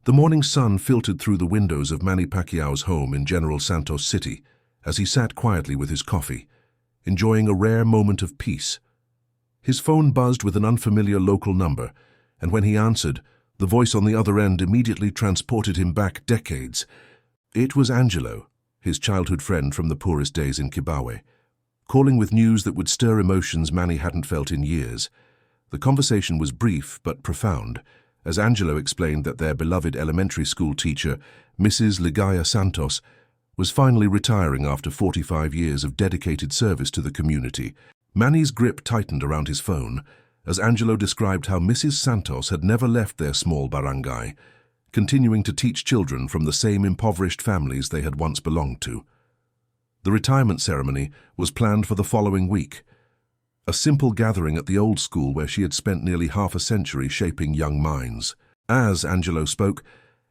The morning sun filtered through the windows of Manny Pacquiao's home in General Santos City as he sat quietly with his coffee, enjoying a rare moment of peace. His phone buzzed with an unfamiliar local number, and when he answered, the voice on the other end immediately transported him back decades. It was Angelo, his childhood friend from the poorest days in Kibawe, calling with news that would stir emotions Manny hadn't felt in years. The conversation was brief but profound, as Angelo explained that their beloved elementary school teacher, Mrs. Ligaya Santos, was finally retiring after 45 years of dedicated service to the community. Manny's grip tightened around his phone as Angelo described how Mrs. Santos had never left their small barangay, continuing to teach children from the same impoverished families they had once belonged to. The retirement ceremony was planned for the following week, a simple gathering at the old school where she had spent nearly half a century shaping young minds. As Angelo spoke,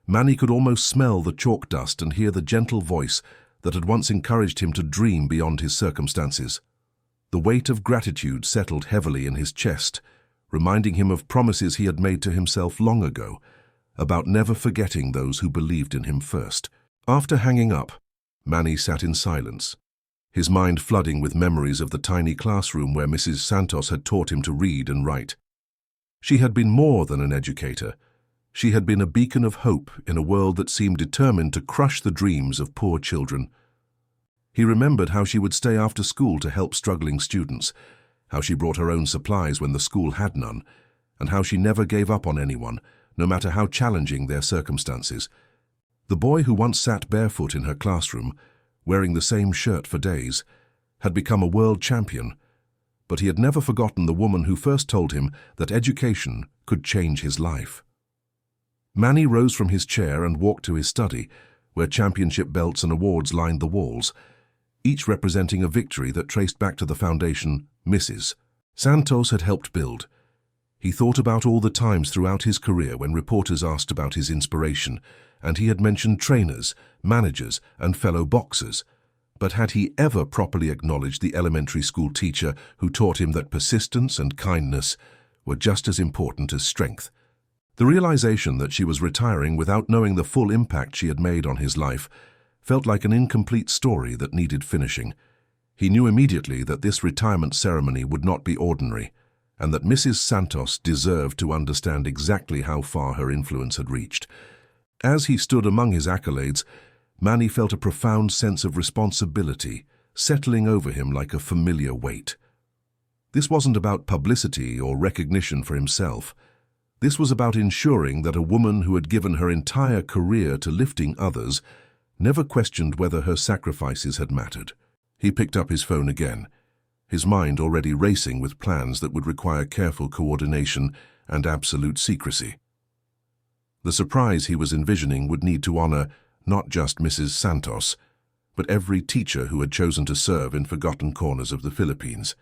Manny could almost smell the chalk dust and hear the gentle voice that had once encouraged him to dream beyond his circumstances. The weight of gratitude settled heavily in his chest, reminding him of promises he had made to himself long ago, about never forgetting those who believed in him first. After hanging up, Manny sat in silence, his mind flooding with memories of the tiny classroom where Mrs. Santos had taught him to read and write. She had been more than an educator. She had been a beacon of hope in a world that seemed determined to crush the dreams of poor children. He remembered how she would stay after school to help struggling students, how she brought her own supplies when the school had none, and how she never gave up on anyone, no matter how challenging their circumstances. The boy who once sat barefoot in her classroom, wearing the same shirt for days, had become a world champion, but he had never forgotten the woman who first told him that education could change his life. Manny rose from his chair and walked to his study, where championship belts and awards lined the walls, each representing a victory that traced back to the foundation Mrs. Santos had helped build. He thought about all the times throughout his career when reporters asked about his inspiration, and he had mentioned trainers, managers, and fellow boxers. But had he ever properly acknowledged the elementary school teacher who taught him that persistence and kindness were just as important as strength? The realization that she was retiring without knowing the full impact she had made on his life felt like an incomplete story that needed finishing. He knew immediately that this retirement ceremony would not be ordinary, and that Mrs. Santos deserved to understand exactly how far her influence had reached. As he stood among his accolades, Manny felt a profound sense of responsibility settling over him like a familiar weight. This wasn't about publicity or recognition for himself. This was about ensuring that a woman who had given her entire career to lifting others never questioned whether her sacrifices had mattered. He picked up his phone again, his mind already racing with plans that would require careful coordination and absolute secrecy. The surprise he was envisioning would need to honor not just Mrs. Santos, but every teacher who had chosen to serve in forgotten corners of the Philippines,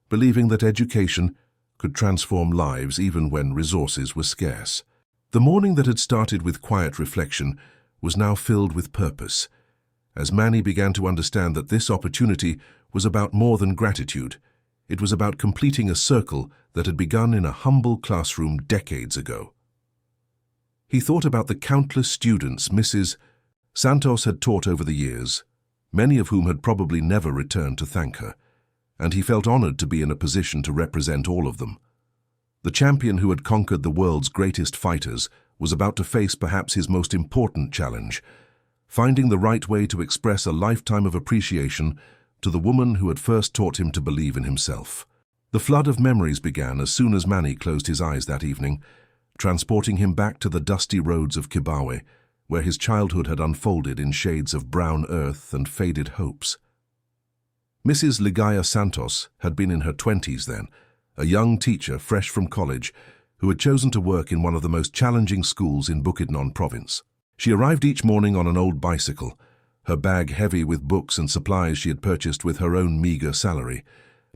believing that education could transform lives even when resources were scarce. The morning that had started with quiet reflection was now filled with purpose, as Manny began to understand that this opportunity was about more than gratitude. It was about completing a circle that had begun in a humble classroom decades ago. He thought about the countless students Mrs. Santos had taught over the years, many of whom had probably never returned to thank her, and he felt honored to be in a position to represent all of them. The champion who had conquered the world's greatest fighters was about to face perhaps his most important challenge, finding the right way to express a lifetime of appreciation to the woman who had first taught him to believe in himself. The flood of memories began as soon as Manny closed his eyes that evening, transporting him back to the dusty roads of Kibawe, where his childhood had unfolded in shades of brown earth and faded hopes. Mrs. Ligaya Santos had been in her 20s then, a young teacher fresh from college who had chosen to work in one of the most challenging schools in Bukidnon province. She arrived each morning on an old bicycle, her bag heavy with books and supplies she had purchased with her own meager salary,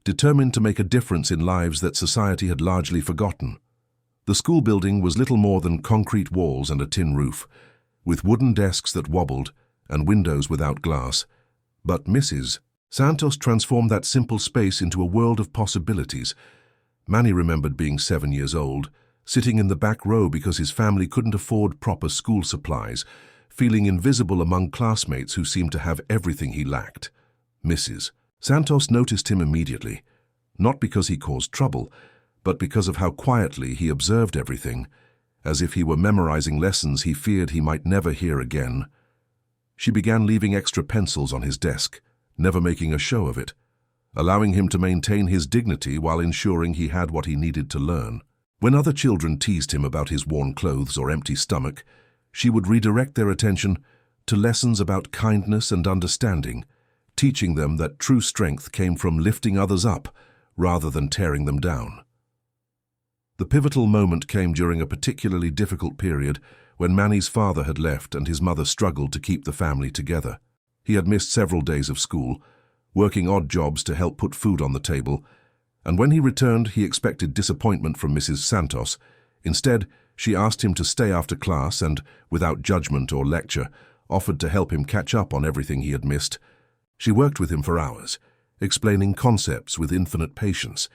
determined to make a difference in lives that society had largely forgotten. The school building was little more than concrete walls and a tin roof, with wooden desks that wobbled and windows without glass. But Mrs. Santos transformed that simple space into a world of possibilities. Manny remembered being 7 years old, sitting in the back row because his family couldn't afford proper school supplies, feeling invisible among classmates who seemed to have everything he lacked. Mrs. Santos noticed him immediately, not because he caused trouble, but because of how quietly he observed everything, as if he were memorizing lessons he feared he might never hear again. She began leaving extra pencils on his desk, never making a show of it, allowing him to maintain his dignity while ensuring he had what he needed to learn. When other children teased him about his worn clothes or empty stomach, she would redirect their attention to lessons about kindness and understanding, teaching them that true strength came from lifting others up rather than tearing them down. The pivotal moment came during a particularly difficult period when Manny's father had left and his mother struggled to keep the family together. He had missed several days of school, working odd jobs to help put food on the table, and when he returned he expected disappointment from Mrs. Santos. Instead, she asked him to stay after class and, without judgment or lecture, offered to help him catch up on everything he had missed. She worked with him for hours, explaining concepts with infinite patience,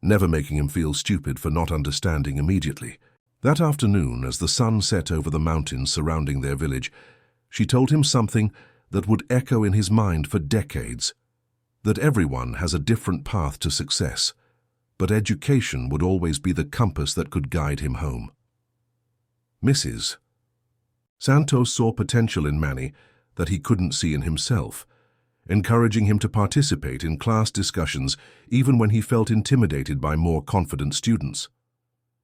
never making him feel stupid for not understanding immediately. That afternoon, as the sun set over the mountains surrounding their village, she told him something that would echo in his mind for decades, that everyone has a different path to success, but education would always be the compass that could guide him home. Mrs. Santos saw potential in Manny that he couldn't see in himself, encouraging him to participate in class discussions even when he felt intimidated by more confident students.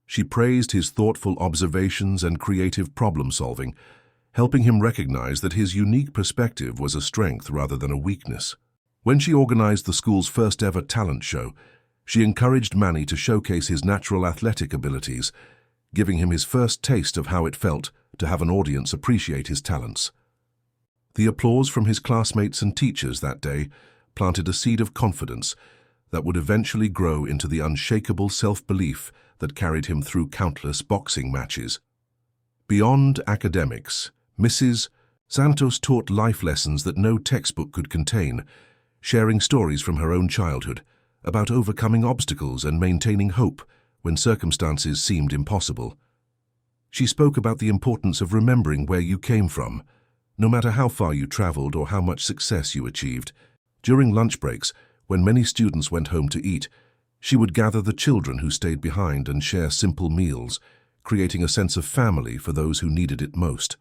She praised his thoughtful observations and creative problem-solving, helping him recognize that his unique perspective was a strength rather than a weakness. When she organized the school's first-ever talent show, she encouraged Manny to showcase his natural athletic abilities, giving him his first taste of how it felt to have an audience appreciate his talents. The applause from his classmates and teachers that day planted a seed of confidence that would eventually grow into the unshakable self-belief that carried him through countless boxing matches. Beyond academics, Mrs. Santos taught life lessons that no textbook could contain, sharing stories from her own childhood about overcoming obstacles and maintaining hope when circumstances seemed impossible. She spoke about the importance of remembering where you came from, no matter how far you traveled or how much success you achieved. During lunch breaks, when many students went home to eat, she would gather the children who stayed behind and share simple meals, creating a sense of family for those who needed it most.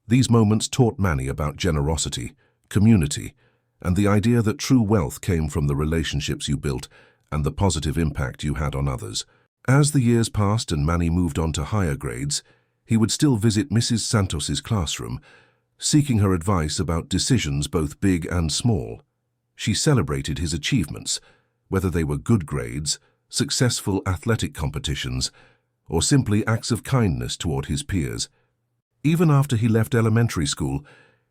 These moments taught Manny about generosity, community, and the idea that true wealth came from the relationships you built and the positive impact you had on others. As the years passed and Manny moved on to higher grades, he would still visit Mrs. Santos's classroom, seeking her advice about decisions both big and small. She celebrated his achievements, whether they were good grades, successful athletic competitions, or simply acts of kindness toward his peers. Even after he left elementary school,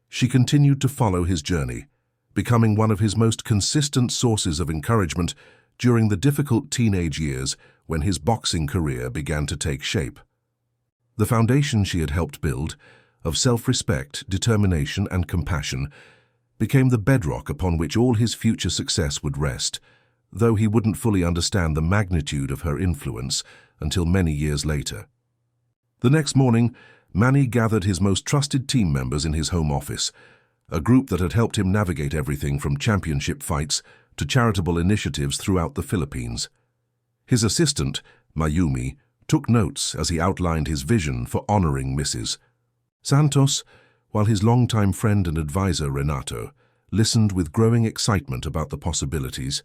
she continued to follow his journey, becoming one of his most consistent sources of encouragement during the difficult teenage years when his boxing career began to take shape. The foundation she had helped build, of self-respect, determination, and compassion, became the bedrock upon which all his future success would rest, though he wouldn't fully understand the magnitude of her influence until many years later. The next morning, Manny gathered his most trusted team members in his home office, a group that had helped him navigate everything from championship fights to charitable initiatives throughout the Philippines. His assistant, Mayumi, took notes as he outlined his vision for honoring Mrs. Santos, while his longtime friend and advisor, Renato, listened with growing excitement about the possibilities.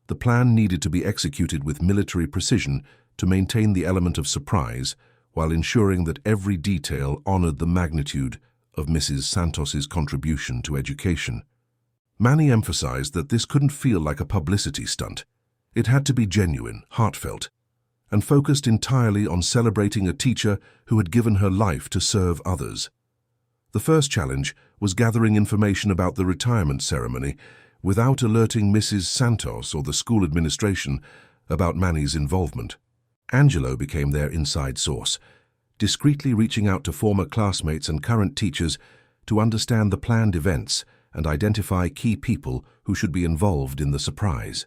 The plan needed to be executed with military precision to maintain the element of surprise, while ensuring that every detail honored the magnitude of Mrs. Santos's contribution to education. Manny emphasized that this couldn't feel like a publicity stunt. It had to be genuine, heartfelt, and focused entirely on celebrating a teacher who had given her life to serve others. The first challenge was gathering information about the retirement ceremony without alerting Mrs. Santos or the school administration about Manny's involvement. Angelo became their inside source, discreetly reaching out to former classmates and current teachers to understand the planned events and identify key people who should be involved in the surprise.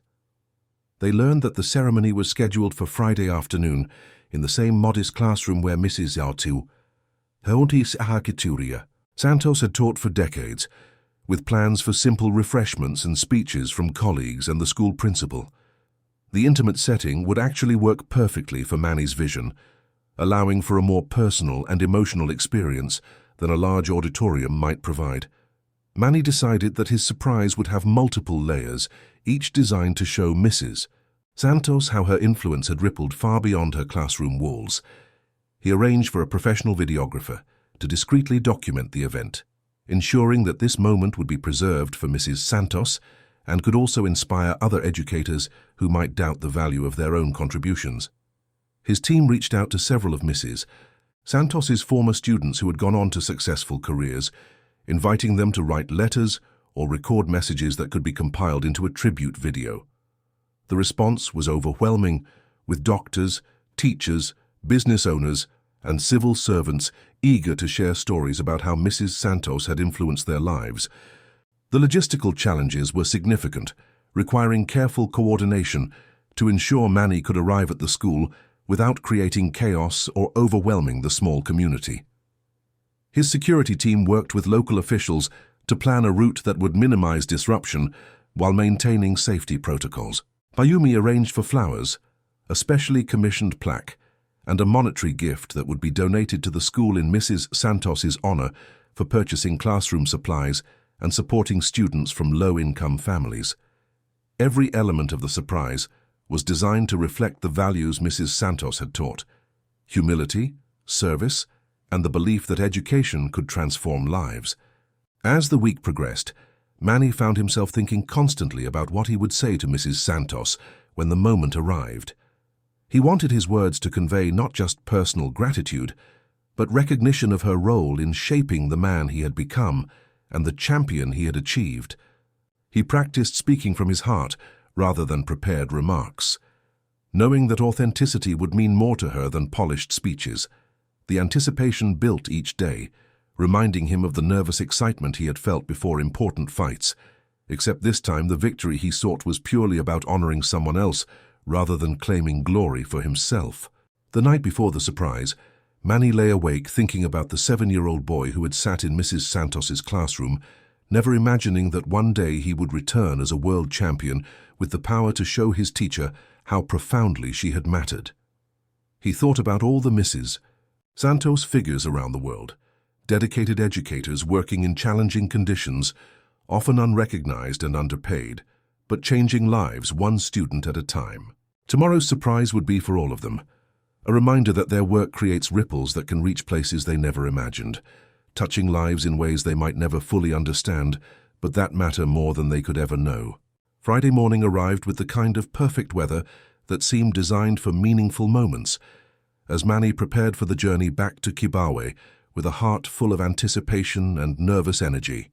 They learned that the ceremony was scheduled for Friday afternoon in the same modest classroom where Mrs. Yautu, Heontis Ahakituria, Santos had taught for decades, with plans for simple refreshments and speeches from colleagues and the school principal. The intimate setting would actually work perfectly for Manny's vision, allowing for a more personal and emotional experience than a large auditorium might provide. Manny decided that his surprise would have multiple layers, each designed to show Mrs. Santos how her influence had rippled far beyond her classroom walls. He arranged for a professional videographer to discreetly document the event, ensuring that this moment would be preserved for Mrs. Santos and could also inspire other educators who might doubt the value of their own contributions. His team reached out to several of Mrs. Santos's former students who had gone on to successful careers, inviting them to write letters or record messages that could be compiled into a tribute video. The response was overwhelming, with doctors, teachers, business owners, and civil servants eager to share stories about how Mrs. Santos had influenced their lives. The logistical challenges were significant, requiring careful coordination to ensure Manny could arrive at the school without creating chaos or overwhelming the small community. His security team worked with local officials to plan a route that would minimize disruption while maintaining safety protocols. Bayumi arranged for flowers, a specially commissioned plaque, and a monetary gift that would be donated to the school in Mrs. Santos's honor for purchasing classroom supplies and supporting students from low-income families. Every element of the surprise was designed to reflect the values Mrs. Santos had taught: humility, service, and the belief that education could transform lives. As the week progressed, Manny found himself thinking constantly about what he would say to Mrs. Santos when the moment arrived. He wanted his words to convey not just personal gratitude, but recognition of her role in shaping the man he had become and the champion he had achieved. He practiced speaking from his heart rather than prepared remarks, knowing that authenticity would mean more to her than polished speeches. The anticipation built each day, reminding him of the nervous excitement he had felt before important fights, except this time the victory he sought was purely about honoring someone else rather than claiming glory for himself. The night before the surprise, Manny lay awake thinking about the 7-year-old boy who had sat in Mrs. Santos's classroom, never imagining that one day he would return as a world champion with the power to show his teacher how profoundly she had mattered. He thought about all the Mrs. Santos figures around the world, dedicated educators working in challenging conditions, often unrecognized and underpaid, but changing lives one student at a time. Tomorrow's surprise would be for all of them, a reminder that their work creates ripples that can reach places they never imagined, touching lives in ways they might never fully understand, but that matter more than they could ever know. Friday morning arrived with the kind of perfect weather that seemed designed for meaningful moments, as Manny prepared for the journey back to Kibawe with a heart full of anticipation and nervous energy.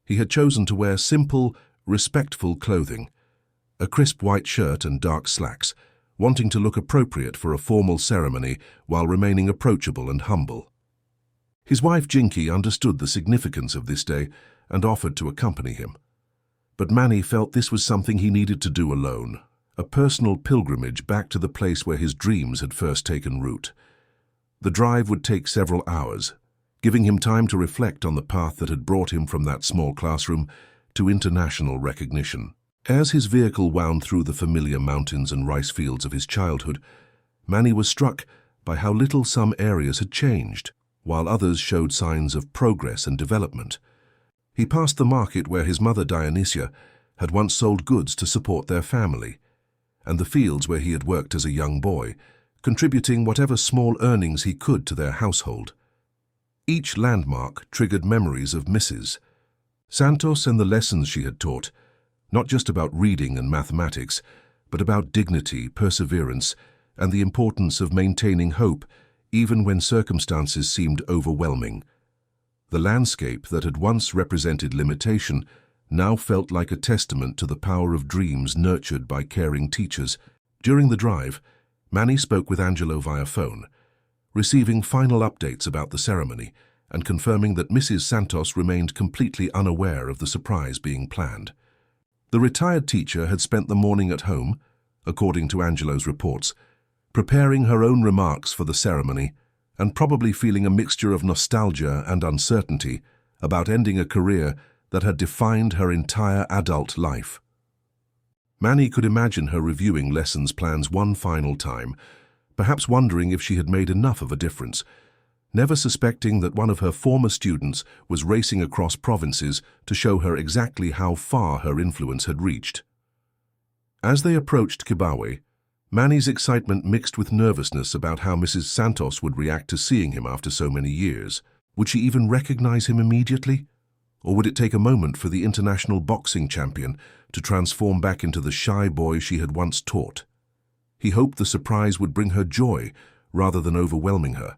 He had chosen to wear simple, respectful clothing, a crisp white shirt and dark slacks, wanting to look appropriate for a formal ceremony while remaining approachable and humble. His wife Jinky understood the significance of this day and offered to accompany him. But Manny felt this was something he needed to do alone, a personal pilgrimage back to the place where his dreams had first taken root. The drive would take several hours, giving him time to reflect on the path that had brought him from that small classroom to international recognition. As his vehicle wound through the familiar mountains and rice fields of his childhood, Manny was struck by how little some areas had changed, while others showed signs of progress and development. He passed the market where his mother Dionysia had once sold goods to support their family, and the fields where he had worked as a young boy, contributing whatever small earnings he could to their household. Each landmark triggered memories of Mrs. Santos and the lessons she had taught, not just about reading and mathematics, but about dignity, perseverance, and the importance of maintaining hope even when circumstances seemed overwhelming. The landscape that had once represented limitation now felt like a testament to the power of dreams nurtured by caring teachers. During the drive, Manny spoke with Angelo via phone, receiving final updates about the ceremony and confirming that Mrs. Santos remained completely unaware of the surprise being planned. The retired teacher had spent the morning at home, according to Angelo's reports, preparing her own remarks for the ceremony and probably feeling a mixture of nostalgia and uncertainty about ending a career that had defined her entire adult life. Manny could imagine her reviewing lessons plans one final time, perhaps wondering if she had made enough of a difference, never suspecting that one of her former students was racing across provinces to show her exactly how far her influence had reached. As they approached Kibawe, Manny's excitement mixed with nervousness about how Mrs. Santos would react to seeing him after so many years. Would she even recognize him immediately? Or would it take a moment for the international boxing champion to transform back into the shy boy she had once taught? He hoped the surprise would bring her joy rather than overwhelming her,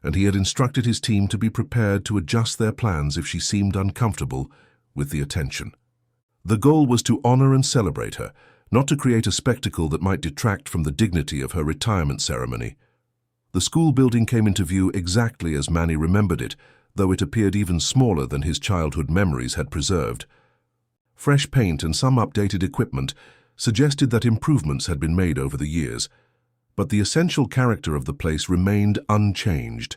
and he had instructed his team to be prepared to adjust their plans if she seemed uncomfortable with the attention. The goal was to honor and celebrate her, not to create a spectacle that might detract from the dignity of her retirement ceremony. The school building came into view exactly as Manny remembered it, though it appeared even smaller than his childhood memories had preserved. Fresh paint and some updated equipment suggested that improvements had been made over the years, but the essential character of the place remained unchanged.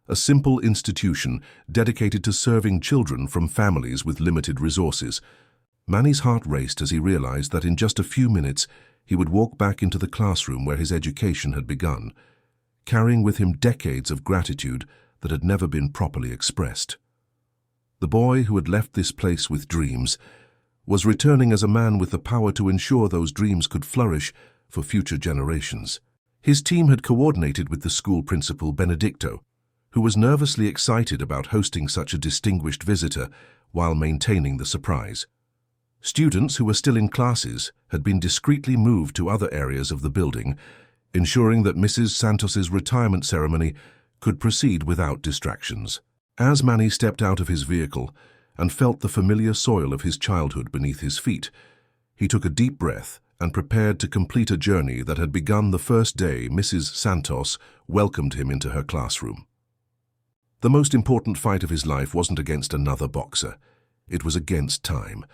A simple institution dedicated to serving children from families with limited resources. Manny's heart raced as he realized that in just a few minutes he would walk back into the classroom where his education had begun, carrying with him decades of gratitude that had never been properly expressed. The boy who had left this place with dreams was returning as a man with the power to ensure those dreams could flourish for future generations. His team had coordinated with the school principal, Benedicto, who was nervously excited about hosting such a distinguished visitor while maintaining the surprise. Students who were still in classes had been discreetly moved to other areas of the building, ensuring that Mrs. Santos's retirement ceremony could proceed without distractions. As Manny stepped out of his vehicle and felt the familiar soil of his childhood beneath his feet, he took a deep breath and prepared to complete a journey that had begun the first day Mrs. Santos welcomed him into her classroom. The most important fight of his life wasn't against another boxer. It was against time,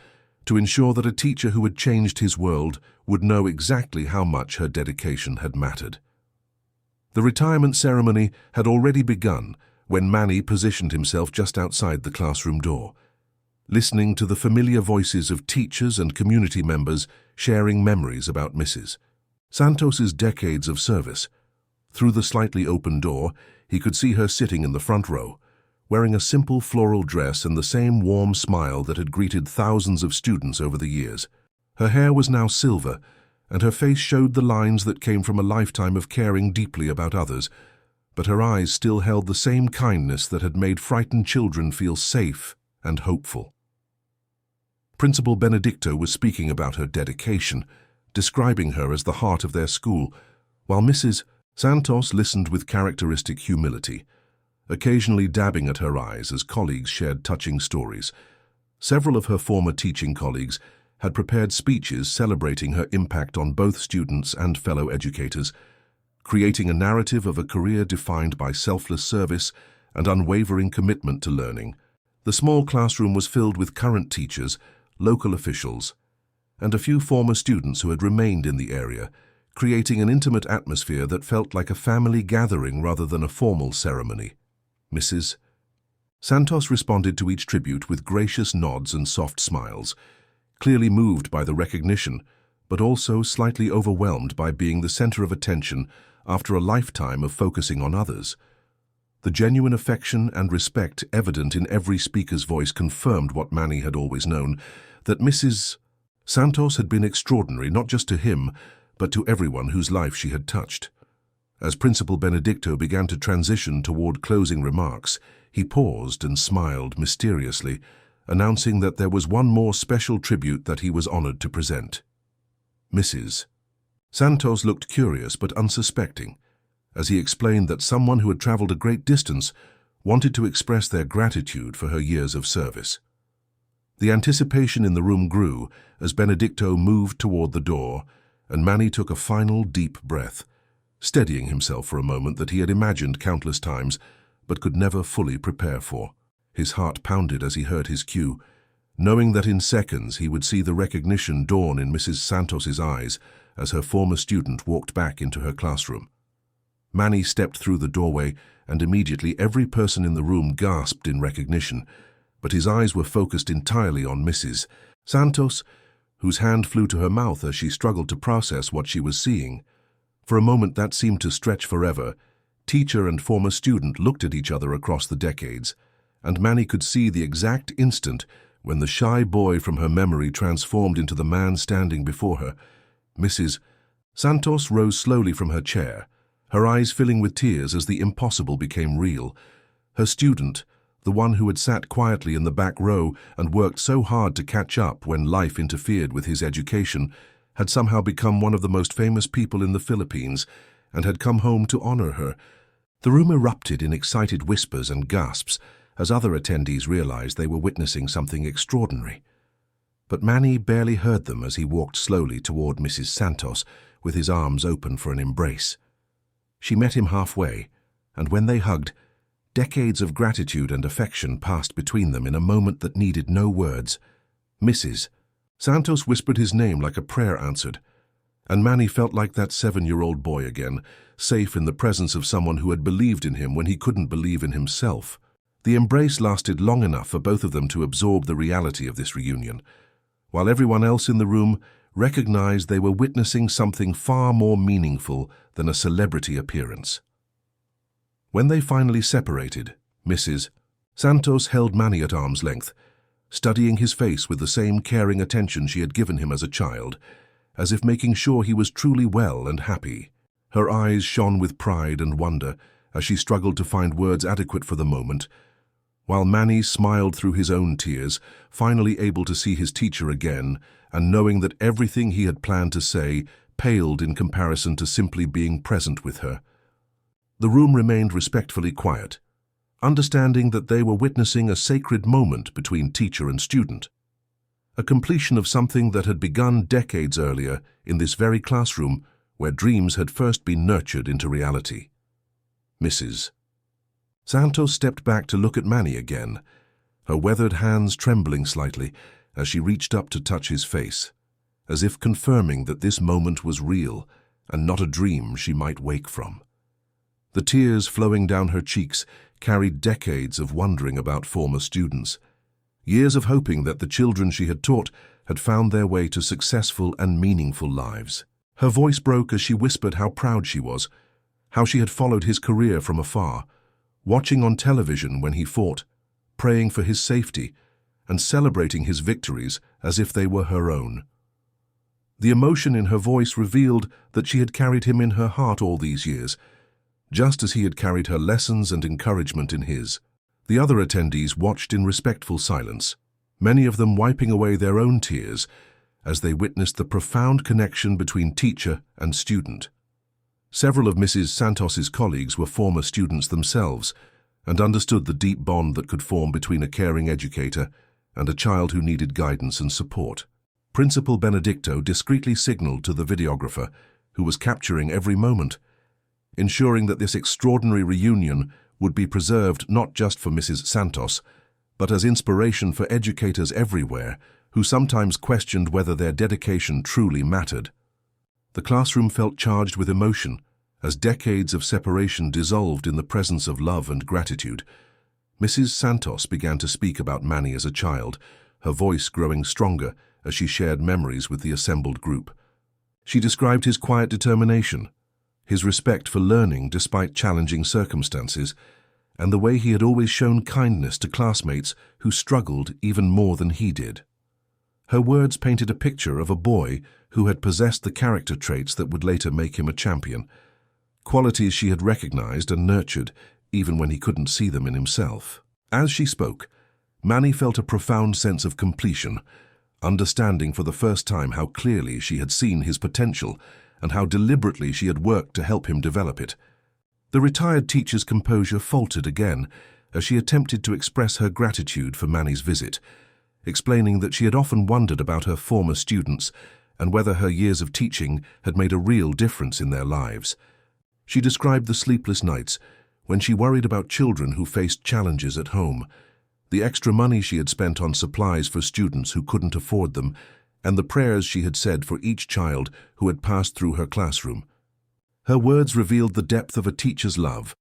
to ensure that a teacher who had changed his world would know exactly how much her dedication had mattered. The retirement ceremony had already begun when Manny positioned himself just outside the classroom door, listening to the familiar voices of teachers and community members sharing memories about Mrs. Santos's decades of service. Through the slightly open door, he could see her sitting in the front row, wearing a simple floral dress and the same warm smile that had greeted thousands of students over the years. Her hair was now silver, and her face showed the lines that came from a lifetime of caring deeply about others, but her eyes still held the same kindness that had made frightened children feel safe and hopeful. Principal Benedicto was speaking about her dedication, describing her as the heart of their school, while Mrs. Santos listened with characteristic humility, occasionally dabbing at her eyes as colleagues shared touching stories. Several of her former teaching colleagues had prepared speeches celebrating her impact on both students and fellow educators, creating a narrative of a career defined by selfless service and unwavering commitment to learning. The small classroom was filled with current teachers, local officials, and a few former students who had remained in the area, creating an intimate atmosphere that felt like a family gathering rather than a formal ceremony. Mrs. Santos responded to each tribute with gracious nods and soft smiles, clearly moved by the recognition, but also slightly overwhelmed by being the center of attention after a lifetime of focusing on others. The genuine affection and respect evident in every speaker's voice confirmed what Manny had always known, that Mrs. Santos had been extraordinary not just to him, but to everyone whose life she had touched. As Principal Benedicto began to transition toward closing remarks, he paused and smiled mysteriously, announcing that there was one more special tribute that he was honored to present. Mrs. Santos looked curious but unsuspecting, as he explained that someone who had traveled a great distance wanted to express their gratitude for her years of service. The anticipation in the room grew as Benedicto moved toward the door, and Manny took a final deep breath, steadying himself for a moment that he had imagined countless times but could never fully prepare for. His heart pounded as he heard his cue, knowing that in seconds he would see the recognition dawn in Mrs. Santos's eyes as her former student walked back into her classroom. Manny stepped through the doorway, and immediately every person in the room gasped in recognition, but his eyes were focused entirely on Mrs. Santos, whose hand flew to her mouth as she struggled to process what she was seeing. For a moment that seemed to stretch forever. Teacher and former student looked at each other across the decades, and Manny could see the exact instant when the shy boy from her memory transformed into the man standing before her. Mrs. Santos rose slowly from her chair, her eyes filling with tears as the impossible became real. Her student, the one who had sat quietly in the back row and worked so hard to catch up when life interfered with his education, had somehow become one of the most famous people in the Philippines and had come home to honor her. The room erupted in excited whispers and gasps as other attendees realized they were witnessing something extraordinary. But Manny barely heard them as he walked slowly toward Mrs. Santos with his arms open for an embrace. She met him halfway, and when they hugged, decades of gratitude and affection passed between them in a moment that needed no words. Mrs. Santos whispered his name like a prayer answered, and Manny felt like that 7-year-old boy again, safe in the presence of someone who had believed in him when he couldn't believe in himself. The embrace lasted long enough for both of them to absorb the reality of this reunion, while everyone else in the room recognized they were witnessing something far more meaningful than a celebrity appearance. When they finally separated, Mrs. Santos held Manny at arm's length, studying his face with the same caring attention she had given him as a child, as if making sure he was truly well and happy. Her eyes shone with pride and wonder as she struggled to find words adequate for the moment, while Manny smiled through his own tears, finally able to see his teacher again and knowing that everything he had planned to say paled in comparison to simply being present with her. The room remained respectfully quiet, understanding that they were witnessing a sacred moment between teacher and student, a completion of something that had begun decades earlier in this very classroom where dreams had first been nurtured into reality. Mrs. Santos stepped back to look at Manny again, her weathered hands trembling slightly as she reached up to touch his face, as if confirming that this moment was real and not a dream she might wake from. The tears flowing down her cheeks carried decades of wondering about former students, years of hoping that the children she had taught had found their way to successful and meaningful lives. Her voice broke as she whispered how proud she was, how she had followed his career from afar, watching on television when he fought, praying for his safety, and celebrating his victories as if they were her own. The emotion in her voice revealed that she had carried him in her heart all these years, just as he had carried her lessons and encouragement in his. The other attendees watched in respectful silence, many of them wiping away their own tears as they witnessed the profound connection between teacher and student. Several of Mrs. Santos's colleagues were former students themselves and understood the deep bond that could form between a caring educator and a child who needed guidance and support. Principal Benedicto discreetly signaled to the videographer, who was capturing every moment, ensuring that this extraordinary reunion would be preserved not just for Mrs. Santos, but as inspiration for educators everywhere who sometimes questioned whether their dedication truly mattered. The classroom felt charged with emotion as decades of separation dissolved in the presence of love and gratitude. Mrs. Santos began to speak about Manny as a child, her voice growing stronger as she shared memories with the assembled group. She described his quiet determination, his respect for learning despite challenging circumstances, and the way he had always shown kindness to classmates who struggled even more than he did. Her words painted a picture of a boy who had possessed the character traits that would later make him a champion, qualities she had recognized and nurtured even when he couldn't see them in himself. As she spoke, Manny felt a profound sense of completion, understanding for the first time how clearly she had seen his potential and how deliberately she had worked to help him develop it. The retired teacher's composure faltered again as she attempted to express her gratitude for Manny's visit, explaining that she had often wondered about her former students and whether her years of teaching had made a real difference in their lives. She described the sleepless nights when she worried about children who faced challenges at home, the extra money she had spent on supplies for students who couldn't afford them, and the prayers she had said for each child who had passed through her classroom. Her words revealed the depth of a teacher's love,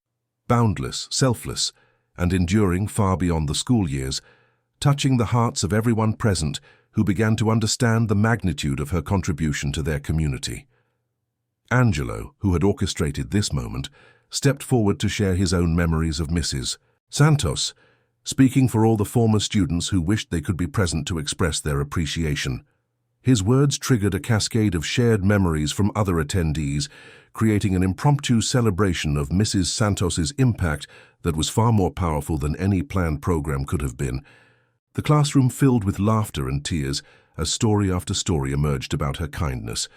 boundless, selfless, and enduring far beyond the school years, touching the hearts of everyone present who began to understand the magnitude of her contribution to their community. Angelo, who had orchestrated this moment, stepped forward to share his own memories of Mrs. Santos, speaking for all the former students who wished they could be present to express their appreciation. His words triggered a cascade of shared memories from other attendees, creating an impromptu celebration of Mrs. Santos's impact that was far more powerful than any planned program could have been. The classroom filled with laughter and tears as story after story emerged about her kindness,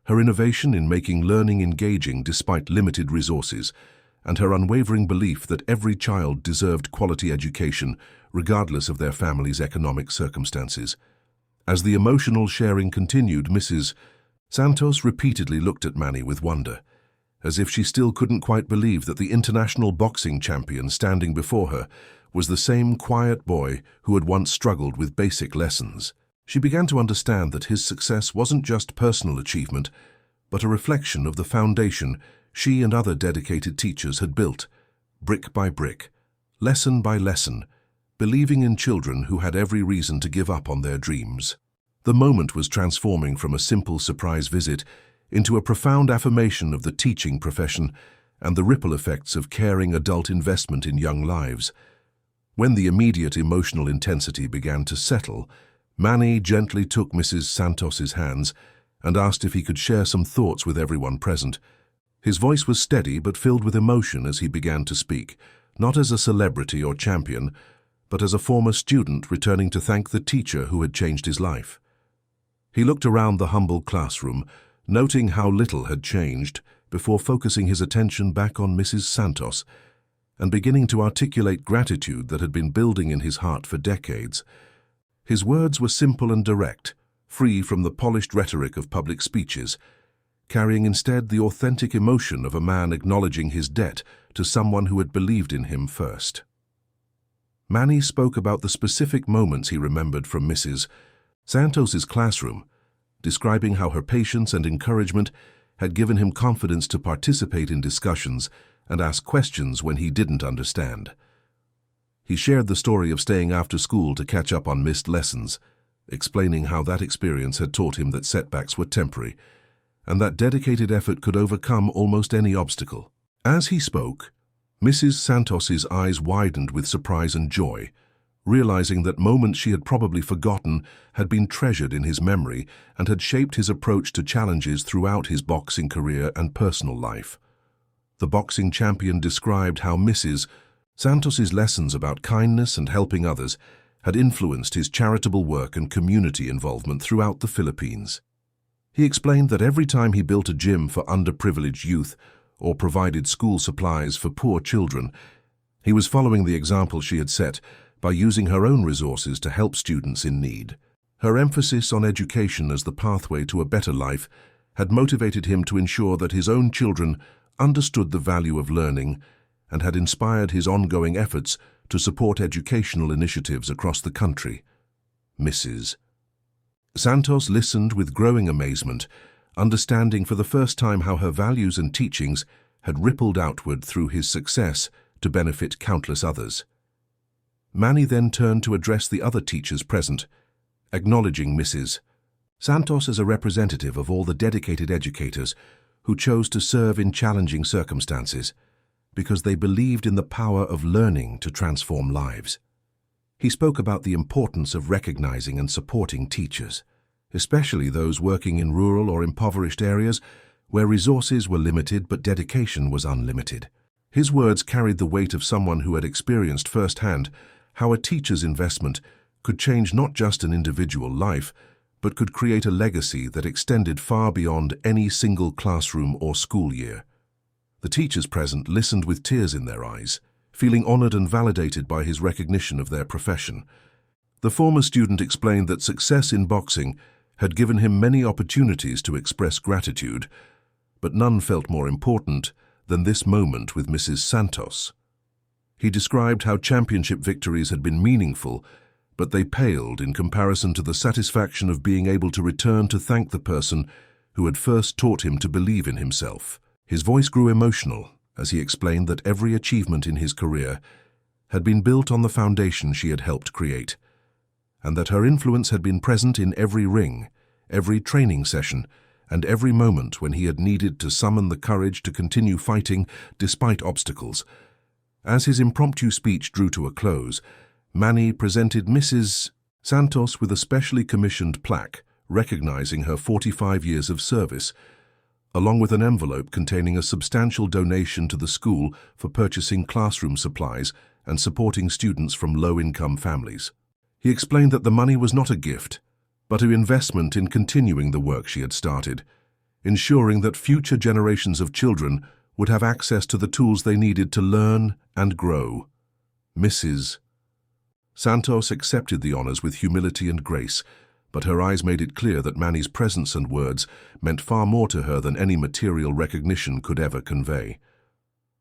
her innovation in making learning engaging despite limited resources, and her unwavering belief that every child deserved quality education regardless of their family's economic circumstances. As the emotional sharing continued, Mrs. Santos repeatedly looked at Manny with wonder, as if she still couldn't quite believe that the international boxing champion standing before her was the same quiet boy who had once struggled with basic lessons. She began to understand that his success wasn't just personal achievement, but a reflection of the foundation she and other dedicated teachers had built, brick by brick, lesson by lesson, believing in children who had every reason to give up on their dreams. The moment was transforming from a simple surprise visit into a profound affirmation of the teaching profession and the ripple effects of caring adult investment in young lives. When the immediate emotional intensity began to settle, Manny gently took Mrs. Santos's hands and asked if he could share some thoughts with everyone present. His voice was steady but filled with emotion as he began to speak, not as a celebrity or champion, but as a former student returning to thank the teacher who had changed his life. He looked around the humble classroom, noting how little had changed, before focusing his attention back on Mrs. Santos and beginning to articulate gratitude that had been building in his heart for decades. His words were simple and direct, free from the polished rhetoric of public speeches, carrying instead the authentic emotion of a man acknowledging his debt to someone who had believed in him first. Manny spoke about the specific moments he remembered from Mrs. Santos's classroom, describing how her patience and encouragement had given him confidence to participate in discussions and ask questions when he didn't understand. He shared the story of staying after school to catch up on missed lessons, explaining how that experience had taught him that setbacks were temporary and that dedicated effort could overcome almost any obstacle. As he spoke, Mrs. Santos's eyes widened with surprise and joy, realizing that moments she had probably forgotten had been treasured in his memory and had shaped his approach to challenges throughout his boxing career and personal life. The boxing champion described how Mrs. Santos's lessons about kindness and helping others had influenced his charitable work and community involvement throughout the Philippines. He explained that every time he built a gym for underprivileged youth or provided school supplies for poor children, he was following the example she had set by using her own resources to help students in need. Her emphasis on education as the pathway to a better life had motivated him to ensure that his own children understood the value of learning and had inspired his ongoing efforts to support educational initiatives across the country. Mrs. Santos listened with growing amazement, understanding for the first time how her values and teachings had rippled outward through his success to benefit countless others. Manny then turned to address the other teachers present, acknowledging Mrs. Santos as a representative of all the dedicated educators who chose to serve in challenging circumstances because they believed in the power of learning to transform lives. He spoke about the importance of recognizing and supporting teachers, especially those working in rural or impoverished areas where resources were limited but dedication was unlimited. His words carried the weight of someone who had experienced firsthand how a teacher's investment could change not just an individual life, but could create a legacy that extended far beyond any single classroom or school year. The teachers present listened with tears in their eyes, feeling honored and validated by his recognition of their profession. The former student explained that success in boxing had given him many opportunities to express gratitude, but none felt more important than this moment with Mrs. Santos. He described how championship victories had been meaningful but they paled in comparison to the satisfaction of being able to return to thank the person who had first taught him to believe in himself. His voice grew emotional as he explained that every achievement in his career had been built on the foundation she had helped create, and that her influence had been present in every ring, every training session, and every moment when he had needed to summon the courage to continue fighting despite obstacles. As his impromptu speech drew to a close, Manny presented Mrs. Santos with a specially commissioned plaque recognizing her 45 years of service, along with an envelope containing a substantial donation to the school for purchasing classroom supplies and supporting students from low-income families. He explained that the money was not a gift, but an investment in continuing the work she had started, ensuring that future generations of children would have access to the tools they needed to learn and grow. Mrs. Santos accepted the honors with humility and grace, but her eyes made it clear that Manny's presence and words meant far more to her than any material recognition could ever convey.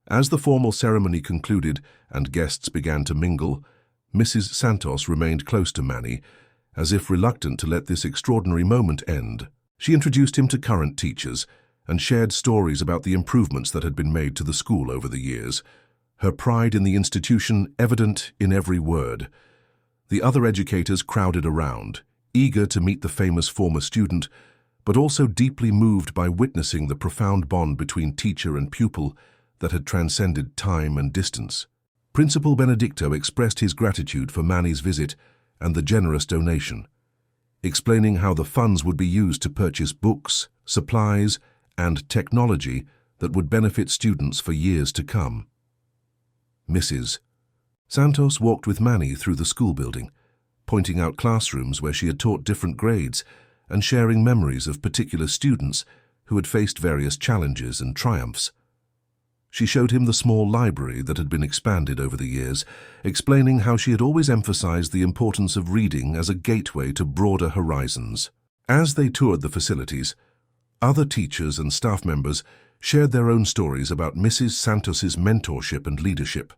As the formal ceremony concluded and guests began to mingle, Mrs. Santos remained close to Manny, as if reluctant to let this extraordinary moment end. She introduced him to current teachers and shared stories about the improvements that had been made to the school over the years, her pride in the institution evident in every word. The other educators crowded around, eager to meet the famous former student, but also deeply moved by witnessing the profound bond between teacher and pupil that had transcended time and distance. Principal Benedicto expressed his gratitude for Manny's visit and the generous donation, explaining how the funds would be used to purchase books, supplies, and technology that would benefit students for years to come. Mrs. Santos walked with Manny through the school building, pointing out classrooms where she had taught different grades and sharing memories of particular students who had faced various challenges and triumphs. She showed him the small library that had been expanded over the years, explaining how she had always emphasized the importance of reading as a gateway to broader horizons. As they toured the facilities, other teachers and staff members shared their own stories about Mrs. Santos's mentorship and leadership,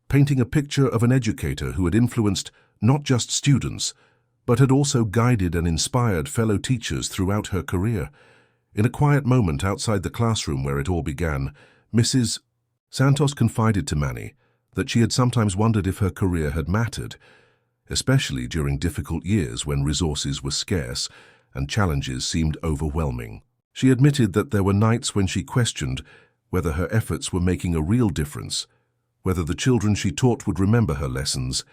painting a picture of an educator who had influenced not just students, but had also guided and inspired fellow teachers throughout her career. In a quiet moment outside the classroom where it all began, Mrs. Santos confided to Manny that she had sometimes wondered if her career had mattered, especially during difficult years when resources were scarce and challenges seemed overwhelming. She admitted that there were nights when she questioned whether her efforts were making a real difference, whether the children she taught would remember her lessons,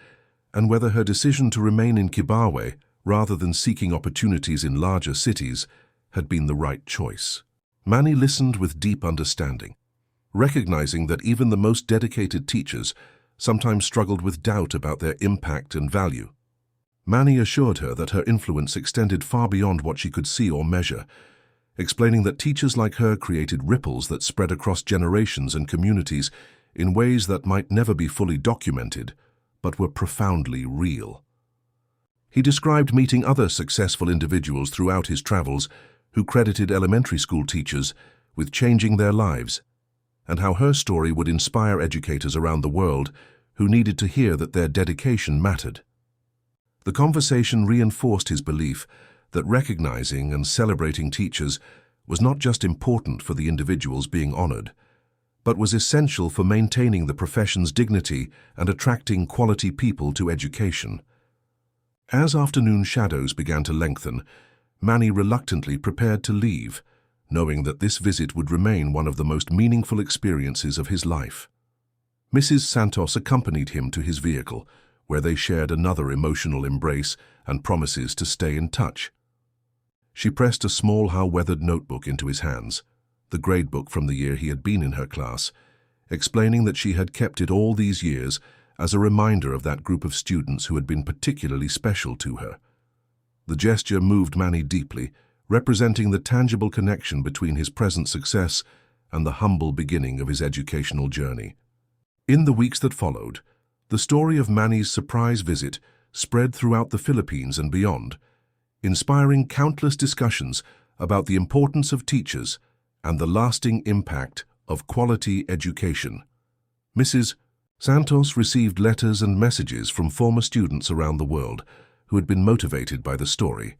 and whether her decision to remain in Kibawe rather than seeking opportunities in larger cities had been the right choice. Manny listened with deep understanding, recognizing that even the most dedicated teachers sometimes struggled with doubt about their impact and value. Manny assured her that her influence extended far beyond what she could see or measure, explaining that teachers like her created ripples that spread across generations and communities in ways that might never be fully documented, but were profoundly real. He described meeting other successful individuals throughout his travels who credited elementary school teachers with changing their lives, and how her story would inspire educators around the world who needed to hear that their dedication mattered. The conversation reinforced his belief that recognizing and celebrating teachers was not just important for the individuals being honored, but was essential for maintaining the profession's dignity and attracting quality people to education. As afternoon shadows began to lengthen, Manny reluctantly prepared to leave, knowing that this visit would remain one of the most meaningful experiences of his life. Mrs. Santos accompanied him to his vehicle, where they shared another emotional embrace and promises to stay in touch. She pressed a small, how-weathered notebook into his hands, the gradebook from the year he had been in her class, explaining that she had kept it all these years as a reminder of that group of students who had been particularly special to her. The gesture moved Manny deeply, representing the tangible connection between his present success and the humble beginning of his educational journey. In the weeks that followed, the story of Manny's surprise visit spread throughout the Philippines and beyond, inspiring countless discussions about the importance of teachers and the lasting impact of quality education. Mrs. Santos received letters and messages from former students around the world who had been motivated by the story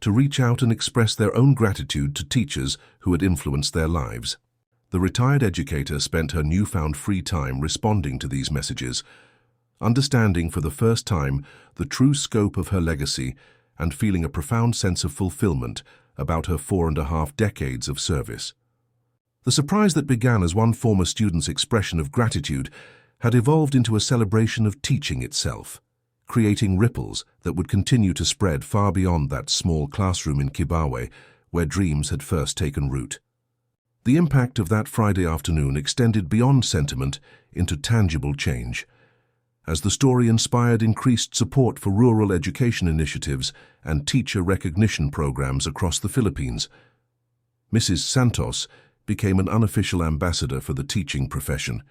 to reach out and express their own gratitude to teachers who had influenced their lives. The retired educator spent her newfound free time responding to these messages, understanding for the first time the true scope of her legacy and feeling a profound sense of fulfillment about her 4.5 decades of service. The surprise that began as one former student's expression of gratitude had evolved into a celebration of teaching itself, creating ripples that would continue to spread far beyond that small classroom in Kibawe where dreams had first taken root. The impact of that Friday afternoon extended beyond sentiment into tangible change, as the story inspired increased support for rural education initiatives and teacher recognition programs across the Philippines. Mrs. Santos became an unofficial ambassador for the teaching profession,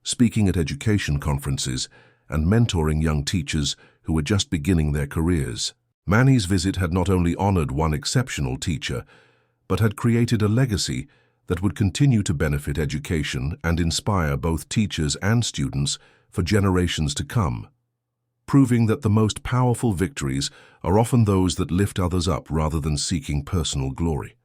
speaking at education conferences and mentoring young teachers who were just beginning their careers. Manny's visit had not only honored one exceptional teacher, but had created a legacy that would continue to benefit education and inspire both teachers and students for generations to come, proving that the most powerful victories are often those that lift others up rather than seeking personal glory.